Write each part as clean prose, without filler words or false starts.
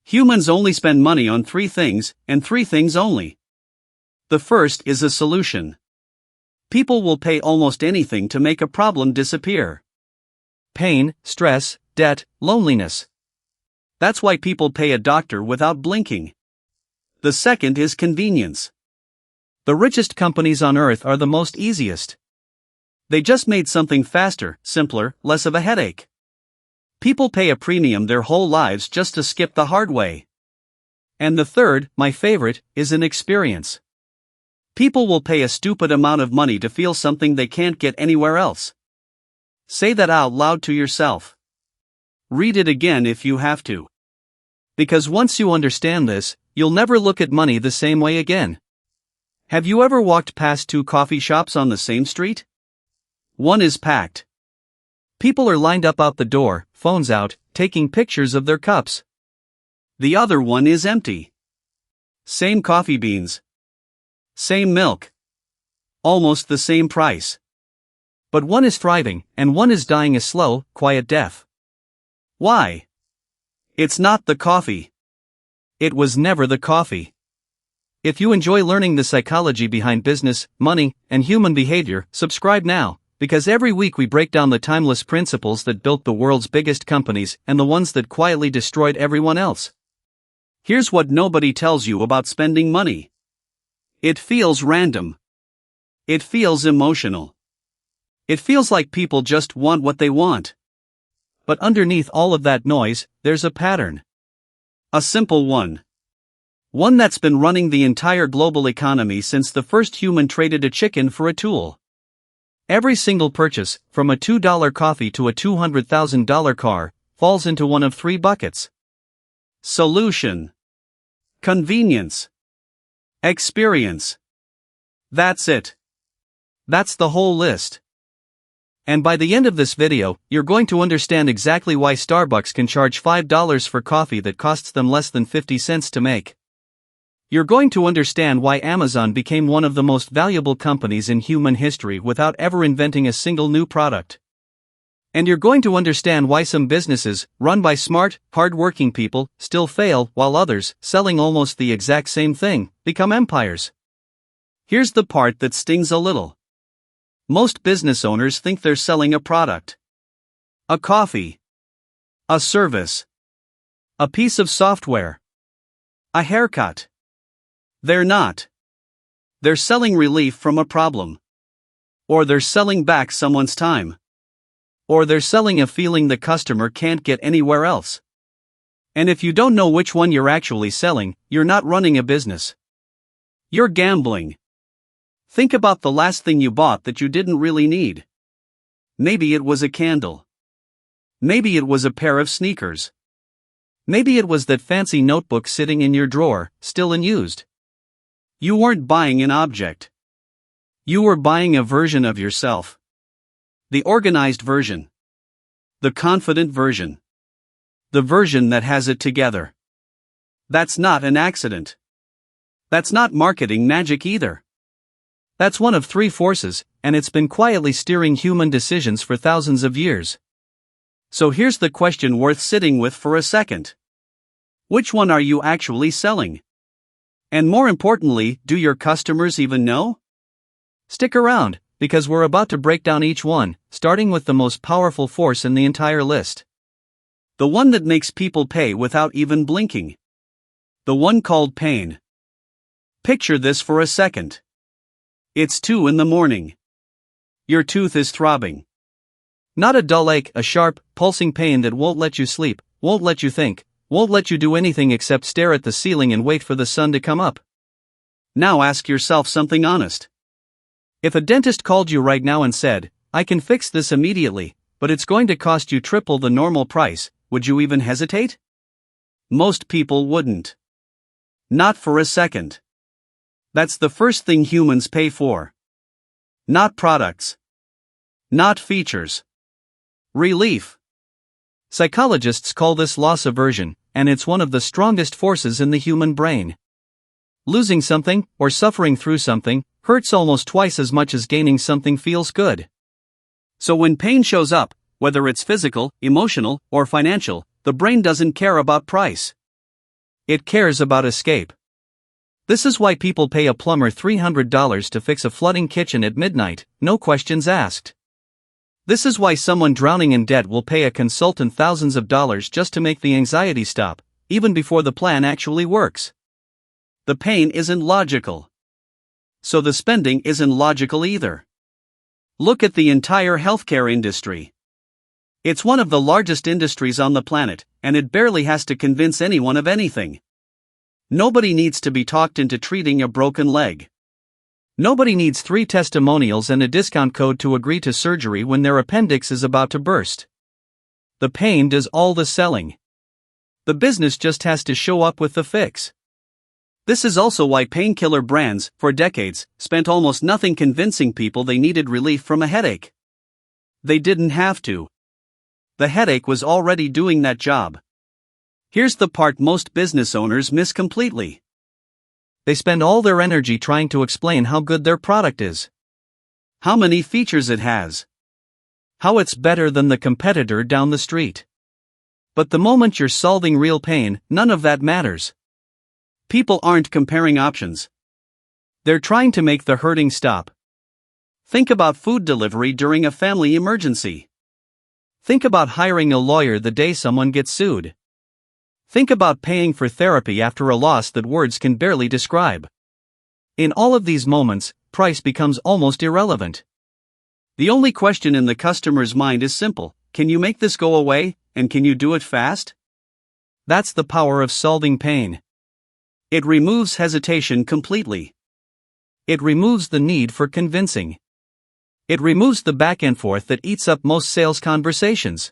Humans only spend money on three things, and three things only. The first is a solution. People will pay almost anything to make a problem disappear. Pain, stress, debt, loneliness. That's why people pay a doctor without blinking. The second is convenience. The richest companies on earth are the most easiest. They just made something faster, simpler, less of a headache. People pay a premium their whole lives just to skip the hard way. And the third, my favorite, is an experience. People will pay a stupid amount of money to feel something they can't get anywhere else. Say that out loud to yourself. Read it again if you have to. Because once you understand this, you'll never look at money the same way again. Have you ever walked past two coffee shops on the same street? One is packed. People are lined up out the door, phones out, taking pictures of their cups. The other one is empty. Same coffee beans. Same milk. Almost the same price. But one is thriving, and one is dying a slow, quiet death. Why? It's not the coffee. It was never the coffee. If you enjoy learning the psychology behind business, money, and human behavior, subscribe now, because every week we break down the timeless principles that built the world's biggest companies and the ones that quietly destroyed everyone else. Here's what nobody tells you about spending money. It feels random. It feels emotional. It feels like people just want what they want. But underneath all of that noise, there's a pattern. A simple one. One that's been running the entire global economy since the first human traded a chicken for a tool. Every single purchase, from a $2 coffee to a $200,000 car, falls into one of three buckets. Solution. Convenience. Experience. That's it. That's the whole list. And by the end of this video, you're going to understand exactly why Starbucks can charge $5 for coffee that costs them less than 50 cents to make. You're going to understand why Amazon became one of the most valuable companies in human history without ever inventing a single new product. And you're going to understand why some businesses, run by smart, hard-working people, still fail, while others, selling almost the exact same thing, become empires. Here's the part that stings a little. Most business owners think they're selling a product. A coffee. A service. A piece of software. A haircut. They're not. They're selling relief from a problem. Or they're selling back someone's time. Or they're selling a feeling the customer can't get anywhere else. And if you don't know which one you're actually selling, you're not running a business. You're gambling. Think about the last thing you bought that you didn't really need. Maybe it was a candle. Maybe it was a pair of sneakers. Maybe it was that fancy notebook sitting in your drawer, still unused. You weren't buying an object. You were buying a version of yourself. The organized version. The confident version. The version that has it together. That's not an accident. That's not marketing magic either. That's one of three forces, and it's been quietly steering human decisions for thousands of years. So here's the question worth sitting with for a second. Which one are you actually selling? And more importantly, do your customers even know? Stick around, because we're about to break down each one, starting with the most powerful force in the entire list. The one that makes people pay without even blinking. The one called pain. Picture this for a second. It's 2 a.m. Your tooth is throbbing. Not a dull ache, a sharp, pulsing pain that won't let you sleep, won't let you think, won't let you do anything except stare at the ceiling and wait for the sun to come up. Now ask yourself something honest. If a dentist called you right now and said, "I can fix this immediately, but it's going to cost you triple the normal price," would you even hesitate? Most people wouldn't. Not for a second. That's the first thing humans pay for. Not products. Not features. Relief. Psychologists call this loss aversion, and it's one of the strongest forces in the human brain. Losing something, or suffering through something, hurts almost twice as much as gaining something feels good. So when pain shows up, whether it's physical, emotional, or financial, the brain doesn't care about price. It cares about escape. This is why people pay a plumber $300 to fix a flooding kitchen at midnight, no questions asked. This is why someone drowning in debt will pay a consultant thousands of dollars just to make the anxiety stop, even before the plan actually works. The pain isn't logical. So the spending isn't logical either. Look at the entire healthcare industry. It's one of the largest industries on the planet, and it barely has to convince anyone of anything. Nobody needs to be talked into treating a broken leg. Nobody needs 3 testimonials and a discount code to agree to surgery when their appendix is about to burst. The pain does all the selling. The business just has to show up with the fix. This is also why painkiller brands, for decades, spent almost nothing convincing people they needed relief from a headache. They didn't have to. The headache was already doing that job. Here's the part most business owners miss completely. They spend all their energy trying to explain how good their product is, how many features it has, how it's better than the competitor down the street. But the moment you're solving real pain, none of that matters. People aren't comparing options. They're trying to make the hurting stop. Think about food delivery during a family emergency. Think about hiring a lawyer the day someone gets sued. Think about paying for therapy after a loss that words can barely describe. In all of these moments, price becomes almost irrelevant. The only question in the customer's mind is simple: can you make this go away, and can you do it fast? That's the power of solving pain. It removes hesitation completely. It removes the need for convincing. It removes the back and forth that eats up most sales conversations.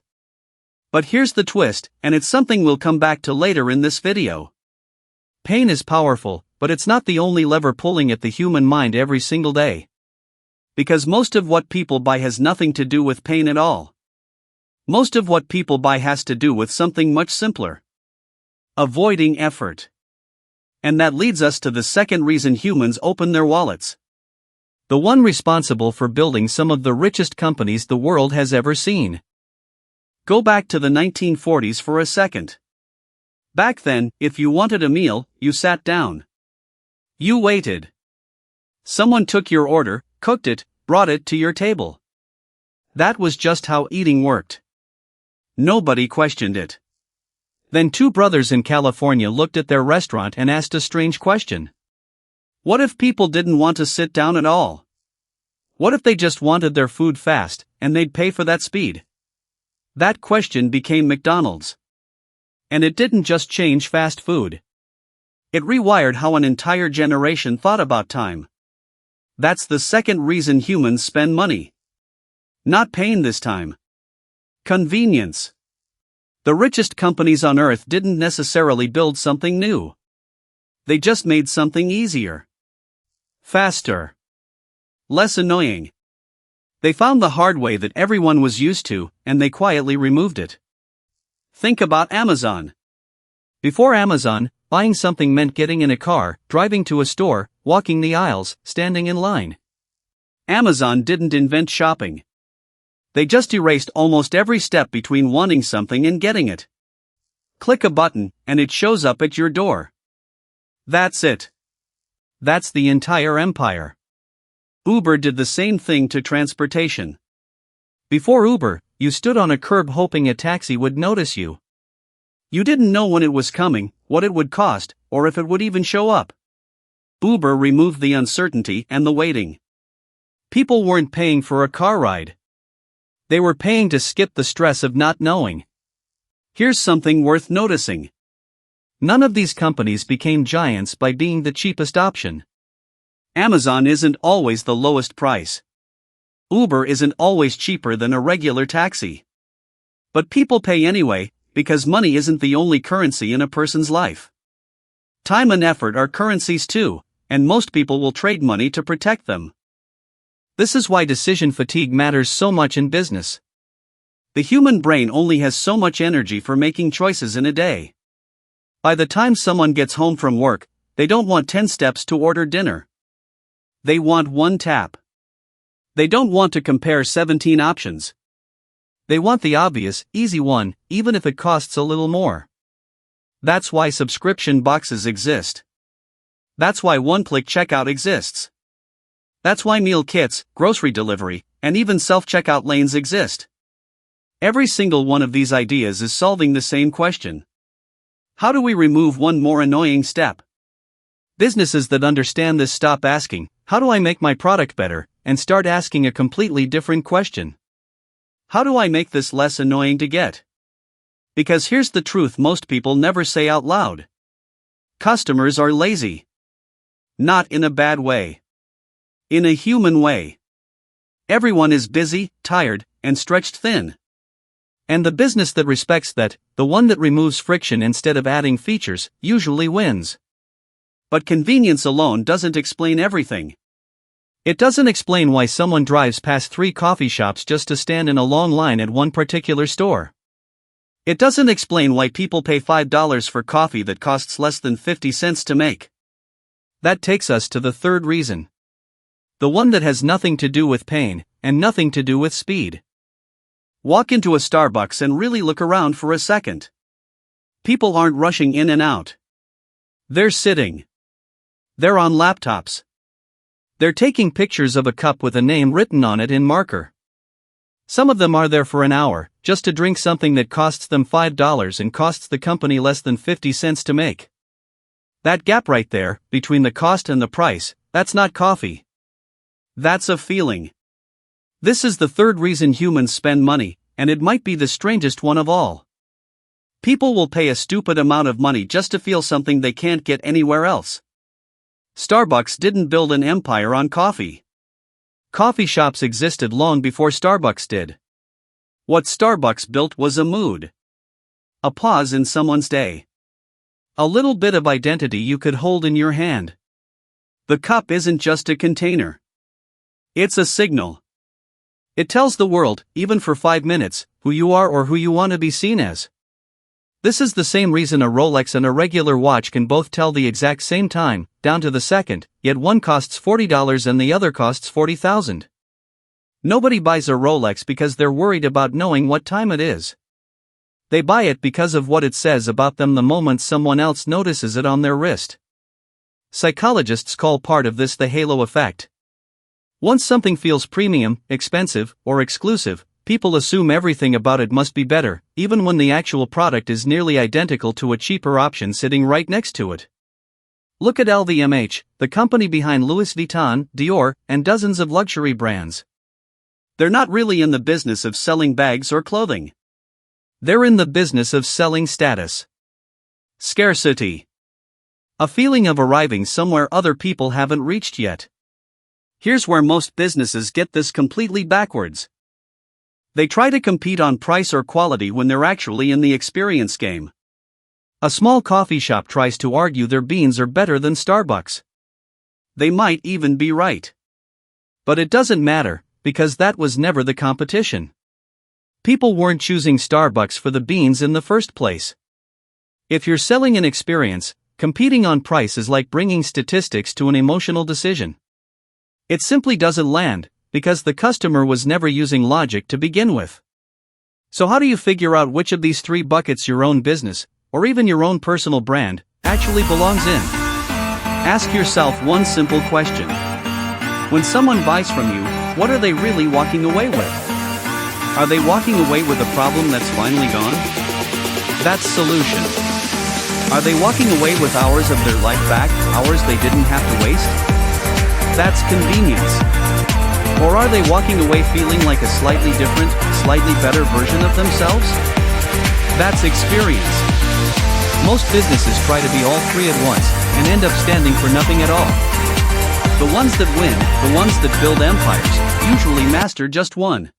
But here's the twist, and it's something we'll come back to later in this video. Pain is powerful, but it's not the only lever pulling at the human mind every single day. Because most of what people buy has nothing to do with pain at all. Most of what people buy has to do with something much simpler: avoiding effort. And that leads us to the second reason humans open their wallets. The one responsible for building some of the richest companies the world has ever seen. Go back to the 1940s for a second. Back then, if you wanted a meal, you sat down. You waited. Someone took your order, cooked it, brought it to your table. That was just how eating worked. Nobody questioned it. Then 2 brothers in California looked at their restaurant and asked a strange question. What if people didn't want to sit down at all? What if they just wanted their food fast, and they'd pay for that speed? That question became McDonald's. And it didn't just change fast food. It rewired how an entire generation thought about time. That's the second reason humans spend money. Not pain this time. Convenience. The richest companies on earth didn't necessarily build something new. They just made something easier, faster, less annoying. They found the hard way that everyone was used to, and they quietly removed it. Think about Amazon. Before Amazon, buying something meant getting in a car, driving to a store, walking the aisles, standing in line. Amazon didn't invent shopping. They just erased almost every step between wanting something and getting it. Click a button, and it shows up at your door. That's it. That's the entire empire. Uber did the same thing to transportation. Before Uber, you stood on a curb hoping a taxi would notice you. You didn't know when it was coming, what it would cost, or if it would even show up. Uber removed the uncertainty and the waiting. People weren't paying for a car ride. They were paying to skip the stress of not knowing. Here's something worth noticing. None of these companies became giants by being the cheapest option. Amazon isn't always the lowest price. Uber isn't always cheaper than a regular taxi. But people pay anyway, because money isn't the only currency in a person's life. Time and effort are currencies too, and most people will trade money to protect them. This is why decision fatigue matters so much in business. The human brain only has so much energy for making choices in a day. By the time someone gets home from work, they don't want 10 steps to order dinner. They want one tap. They don't want to compare 17 options. They want the obvious, easy one, even if it costs a little more. That's why subscription boxes exist. That's why one-click checkout exists. That's why meal kits, grocery delivery, and even self-checkout lanes exist. Every single one of these ideas is solving the same question. How do we remove one more annoying step? Businesses that understand this stop asking, "How do I make my product better?" and start asking a completely different question. How do I make this less annoying to get? Because here's the truth most people never say out loud. Customers are lazy. Not in a bad way. In a human way. Everyone is busy, tired, and stretched thin. And the business that respects that, the one that removes friction instead of adding features, usually wins. But convenience alone doesn't explain everything. It doesn't explain why someone drives past 3 coffee shops just to stand in a long line at one particular store. It doesn't explain why people pay $5 for coffee that costs less than 50 cents to make. That takes us to the third reason. The one that has nothing to do with pain, and nothing to do with speed. Walk into a Starbucks and really look around for a second. People aren't rushing in and out. They're sitting. They're on laptops. They're taking pictures of a cup with a name written on it in marker. Some of them are there for an hour, just to drink something that costs them $5 and costs the company less than 50 cents to make. That gap right there, between the cost and the price, that's not coffee. That's a feeling. This is the third reason humans spend money, and it might be the strangest one of all. People will pay a stupid amount of money just to feel something they can't get anywhere else. Starbucks didn't build an empire on coffee. Coffee shops existed long before Starbucks did. What Starbucks built was a mood. A pause in someone's day. A little bit of identity you could hold in your hand. The cup isn't just a container. It's a signal. It tells the world, even for 5 minutes, who you are or who you want to be seen as. This is the same reason a Rolex and a regular watch can both tell the exact same time, down to the second, yet one costs $40 and the other costs $40,000. Nobody buys a Rolex because they're worried about knowing what time it is. They buy it because of what it says about them the moment someone else notices it on their wrist. Psychologists call part of this the halo effect. Once something feels premium, expensive, or exclusive, people assume everything about it must be better, even when the actual product is nearly identical to a cheaper option sitting right next to it. Look at LVMH, the company behind Louis Vuitton, Dior, and dozens of luxury brands. They're not really in the business of selling bags or clothing. They're in the business of selling status. Scarcity. A feeling of arriving somewhere other people haven't reached yet. Here's where most businesses get this completely backwards. They try to compete on price or quality when they're actually in the experience game. A small coffee shop tries to argue their beans are better than Starbucks. They might even be right. But it doesn't matter, because that was never the competition. People weren't choosing Starbucks for the beans in the first place. If you're selling an experience, competing on price is like bringing statistics to an emotional decision. It simply doesn't land, because the customer was never using logic to begin with. So how do you figure out which of these 3 buckets your own business, or even your own personal brand, actually belongs in? Ask yourself one simple question. When someone buys from you, what are they really walking away with? Are they walking away with a problem that's finally gone? That's solution. Are they walking away with hours of their life back, hours they didn't have to waste? That's convenience. Or are they walking away feeling like a slightly different, slightly better version of themselves? That's experience. Most businesses try to be all 3 at once, and end up standing for nothing at all. The ones that win, the ones that build empires, usually master just one.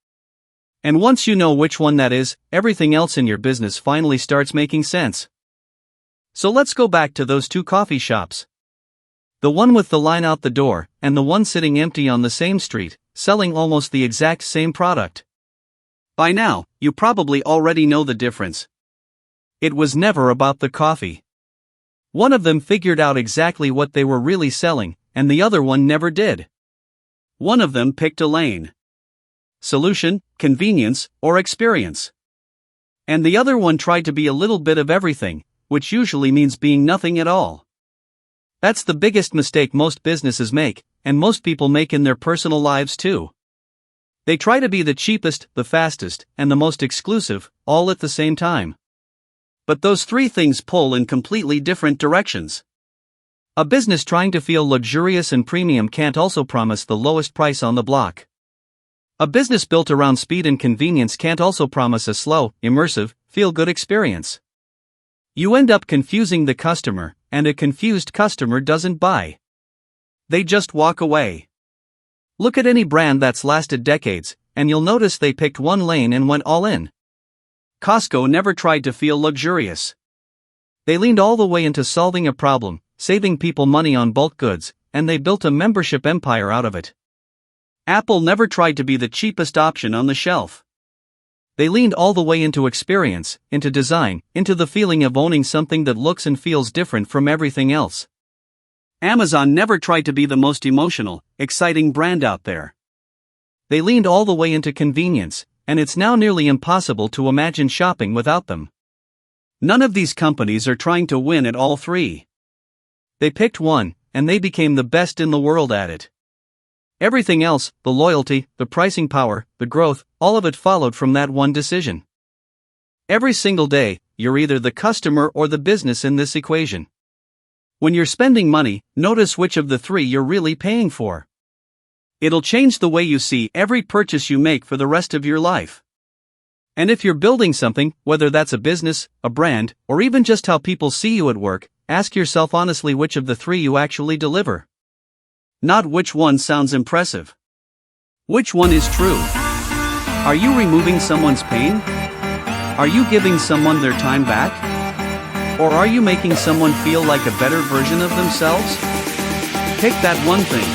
And once you know which one that is, everything else in your business finally starts making sense. So let's go back to those 2 coffee shops. The one with the line out the door, and the one sitting empty on the same street, selling almost the exact same product. By now, you probably already know the difference. It was never about the coffee. One of them figured out exactly what they were really selling, and the other one never did. One of them picked a lane. Solution, convenience, or experience. And the other one tried to be a little bit of everything, which usually means being nothing at all. That's the biggest mistake most businesses make, and most people make in their personal lives too. They try to be the cheapest, the fastest, and the most exclusive, all at the same time. But those three things pull in completely different directions. A business trying to feel luxurious and premium can't also promise the lowest price on the block. A business built around speed and convenience can't also promise a slow, immersive, feel-good experience. You end up confusing the customer, and a confused customer doesn't buy. They just walk away. Look at any brand that's lasted decades, and you'll notice they picked one lane and went all in. Costco never tried to feel luxurious. They leaned all the way into solving a problem, saving people money on bulk goods, and they built a membership empire out of it. Apple never tried to be the cheapest option on the shelf. They leaned all the way into experience, into design, into the feeling of owning something that looks and feels different from everything else. Amazon never tried to be the most emotional, exciting brand out there. They leaned all the way into convenience, and it's now nearly impossible to imagine shopping without them. None of these companies are trying to win at all three. They picked one, and they became the best in the world at it. Everything else, the loyalty, the pricing power, the growth, all of it followed from that one decision. Every single day, you're either the customer or the business in this equation. When you're spending money, notice which of the three you're really paying for. It'll change the way you see every purchase you make for the rest of your life. And if you're building something, whether that's a business, a brand, or even just how people see you at work, ask yourself honestly which of the three you actually deliver. Not which one sounds impressive. Which one is true? Are you removing someone's pain? Are you giving someone their time back? Or are you making someone feel like a better version of themselves? Pick that one thing.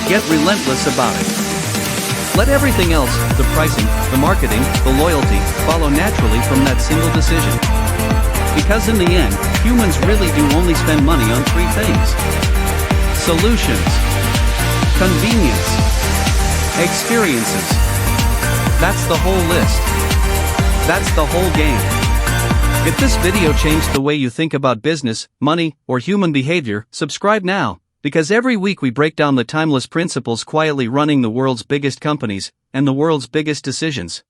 Get relentless about it. Let everything else, the pricing, the marketing, the loyalty, follow naturally from that single decision. Because in the end, humans really do only spend money on three things. Solutions, convenience, experiences. That's the whole list. That's the whole game. If this video changed the way you think about business, money, or human behavior, subscribe now, because every week we break down the timeless principles quietly running the world's biggest companies and the world's biggest decisions.